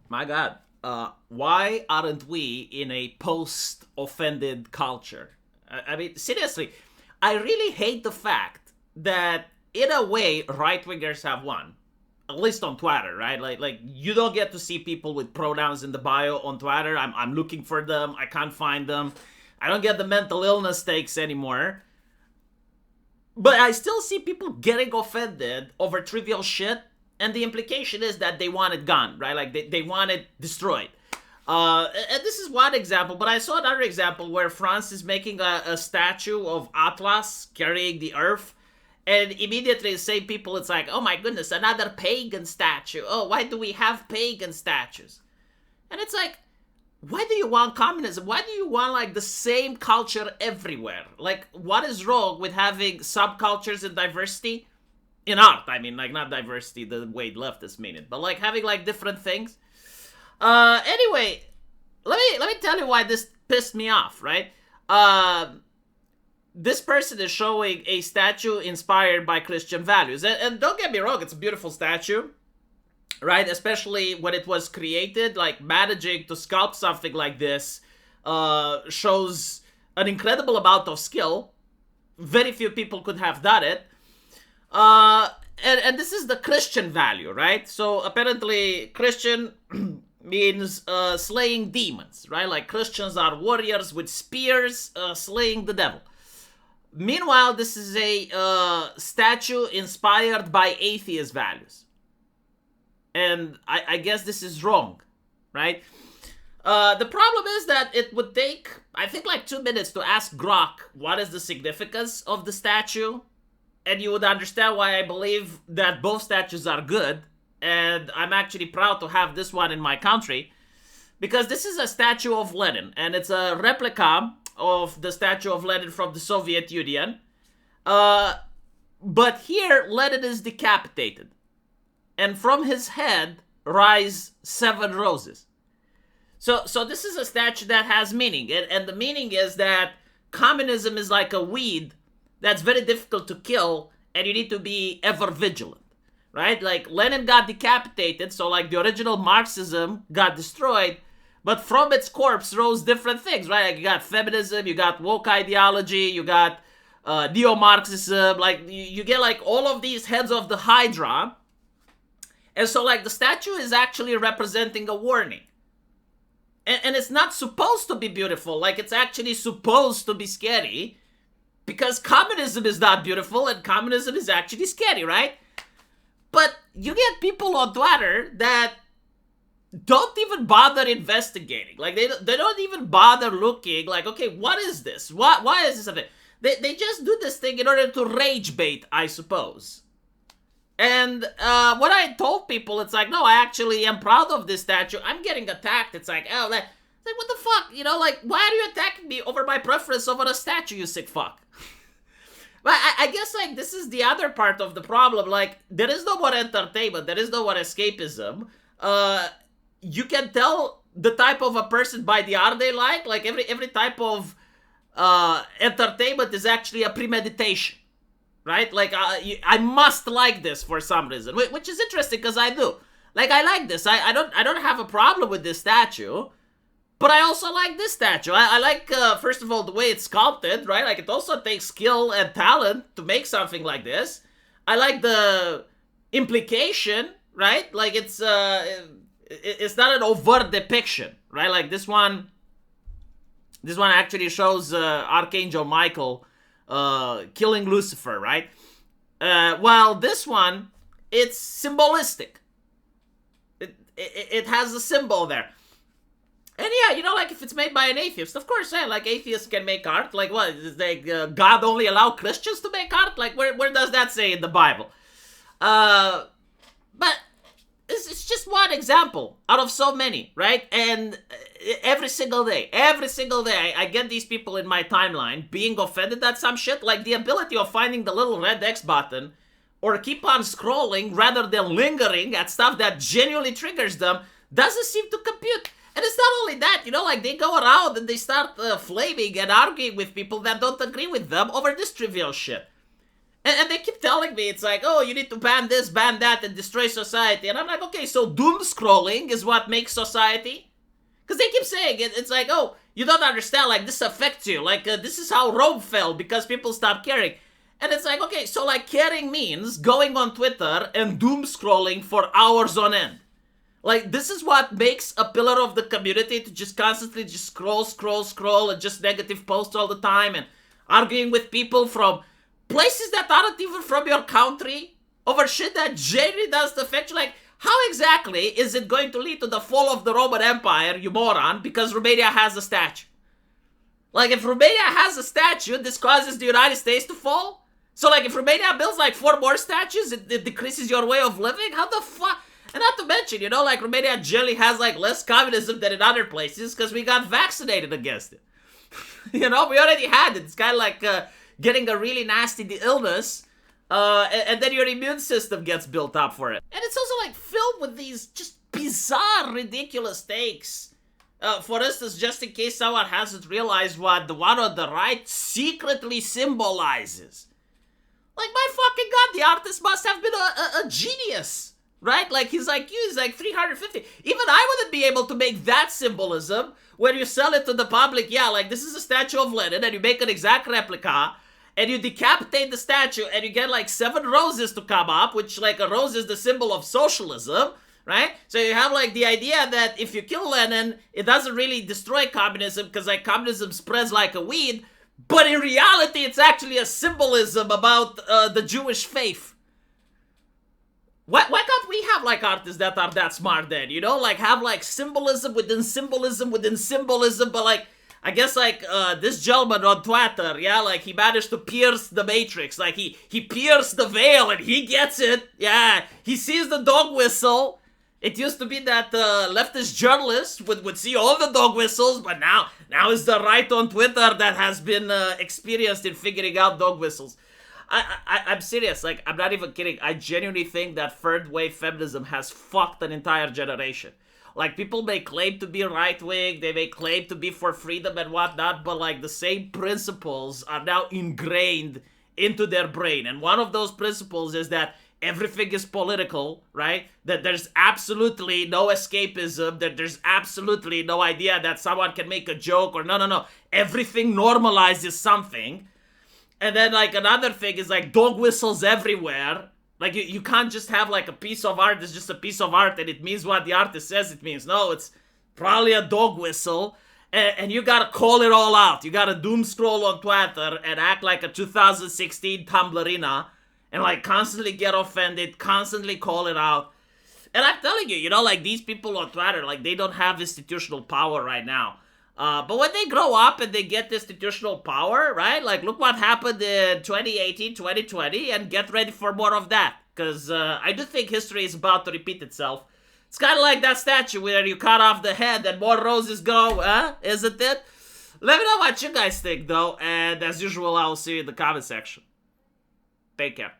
My God. Why aren't we in a post-offended culture? I mean, seriously, I really hate the fact that, in a way, right-wingers have won. At least on Twitter, right? Like you don't get to see people with pronouns in the bio on Twitter. I'm looking for them. I can't find them. I don't get the mental illness takes anymore. But I still see people getting offended over trivial shit, and the implication is that they want it gone, right? Like they want it destroyed. And this is one example, but I saw another example where France is making a statue of Atlas carrying the earth, and immediately the same people, it's like, oh my goodness, another pagan statue. Oh, why do we have pagan statues? And it's like, why do you want communism? Why do you want like the same culture everywhere? Like, what is wrong with having subcultures and diversity in art? I mean, like not diversity the way leftists mean it, but like having like different things. Anyway, let me tell you why this pissed me off. Right? This person is showing a statue inspired by Christian values, and don't get me wrong, it's a beautiful statue, right? Especially when it was created, like managing to sculpt something like this shows an incredible amount of skill. Very few people could have done it. And this is the Christian value, right? So apparently Christian means slaying demons, right? Like Christians are warriors with spears slaying the devil. Meanwhile, this is a statue inspired by atheist values. And I guess this is wrong, right? The problem is that it would take, I think, like 2 minutes to ask Grok what is the significance of the statue, and you would understand why I believe that both statues are good, and I'm actually proud to have this one in my country, because this is a statue of Lenin, and it's a replica of the statue of Lenin from the Soviet Union. But here, Lenin is decapitated, and from his head rise 7 roses. So this is a statue that has meaning, and the meaning is that communism is like a weed that's very difficult to kill, and you need to be ever vigilant, right? Like Lenin got decapitated, so like the original Marxism got destroyed, but from its corpse rose different things, right? Like you got feminism, you got woke ideology, you got neo-Marxism, like you get like all of these heads of the Hydra, and so like the statue is actually representing a warning. And it's not supposed to be beautiful, like it's actually supposed to be scary, because communism is not beautiful and communism is actually scary, right? But you get people on Twitter that don't even bother investigating. Like they don't even bother looking like, okay, what is this? Why is this a thing? They just do this thing in order to rage bait, I suppose. And when I told people, it's like, no, I actually am proud of this statue. I'm getting attacked. It's like, oh, like what the fuck? You know, like, why are you attacking me over my preference over a statue, you sick fuck? But I guess, like, this is the other part of the problem. Like, there is no more entertainment. There is no more escapism. You can tell the type of a person by the art they like. Like, every type of entertainment is actually a premeditation. Right? Like, I must like this for some reason, which is interesting because I do. Like, I like this. I don't have a problem with this statue, but I also like this statue. I like, first of all, the way it's sculpted, right? Like, it also takes skill and talent to make something like this. I like the implication, right? Like, it's not an overt depiction, right? Like, this one actually shows Archangel Michael killing Lucifer, right? While this one, it's symbolistic. It has a symbol there. And yeah, you know, like if it's made by an atheist, of course, yeah, like atheists can make art. Like what? Is like God only allow Christians to make art? Like where does that say in the Bible? But it's just one example out of so many, right? And every single day, I get these people in my timeline being offended at some shit, like the ability of finding the little red X button or keep on scrolling rather than lingering at stuff that genuinely triggers them doesn't seem to compute. And it's not only that, you know, like they go around and they start flaming and arguing with people that don't agree with them over this trivial shit. And they keep telling me, it's like, oh, you need to ban this, ban that, and destroy society. And I'm like, okay, so doom scrolling is what makes society? Because they keep saying it. It's like, oh, you don't understand, like, this affects you. Like, this is how Rome fell, because people stopped caring. And it's like, okay, so, like, caring means going on Twitter and doom scrolling for hours on end. Like, this is what makes a pillar of the community, to just constantly just scroll, and just negative posts all the time, and arguing with people from places that aren't even from your country over shit that genuinely doesn't affect you. Like, how exactly is it going to lead to the fall of the Roman Empire, you moron, because Romania has a statue? Like, if Romania has a statue, this causes the United States to fall? So, like, if Romania builds, like, 4 more statues, it decreases your way of living? How the fuck? And not to mention, you know, like, Romania generally has, like, less communism than in other places because we got vaccinated against it. You know, we already had it. It's kind of like getting a really nasty illness, and then your immune system gets built up for it. And it's also, like, filled with these just bizarre, ridiculous takes. For instance, just in case someone hasn't realized what the one on the right secretly symbolizes. Like, my fucking god, the artist must have been a genius. Right? Like, he's like you, he's like 350. Even I wouldn't be able to make that symbolism when you sell it to the public. Yeah, like, this is a statue of Lenin, and you make an exact replica, and you decapitate the statue, and you get, like, 7 roses to come up, which, like, a rose is the symbol of socialism, right? So you have, like, the idea that if you kill Lenin, it doesn't really destroy communism, because, like, communism spreads like a weed, but in reality, it's actually a symbolism about the Jewish faith. Why can't we have, like, artists that are that smart then, you know? Like, have, like, symbolism within symbolism within symbolism, but, like, I guess, like, this gentleman on Twitter, yeah, like, he managed to pierce the matrix. Like, he pierced the veil, and he gets it. Yeah, he sees the dog whistle. It used to be that leftist journalists would see all the dog whistles, but now it's the right on Twitter that has been experienced in figuring out dog whistles. I'm serious, like, I'm not even kidding. I genuinely think that third wave feminism has fucked an entire generation. Like, people may claim to be right-wing, they may claim to be for freedom and whatnot, but, like, the same principles are now ingrained into their brain. And one of those principles is that everything is political, right? That there's absolutely no escapism, that there's absolutely no idea that someone can make a joke, or no. Everything normalizes something. And then, like, another thing is, like, dog whistles everywhere. Like, you can't just have, like, a piece of art that's just a piece of art and it means what the artist says it means. No, it's probably a dog whistle. And you gotta call it all out. You gotta doom scroll on Twitter and act like a 2016 Tumblrina and, like, constantly get offended, constantly call it out. And I'm telling you, you know, like, these people on Twitter, like, they don't have institutional power right now. But when they grow up and they get institutional power, right? Like, look what happened in 2018, 2020, and get ready for more of that. Because I do think history is about to repeat itself. It's kind of like that statue where you cut off the head and more roses go, isn't it? Let me know what you guys think, though. And as usual, I will see you in the comment section. Take care.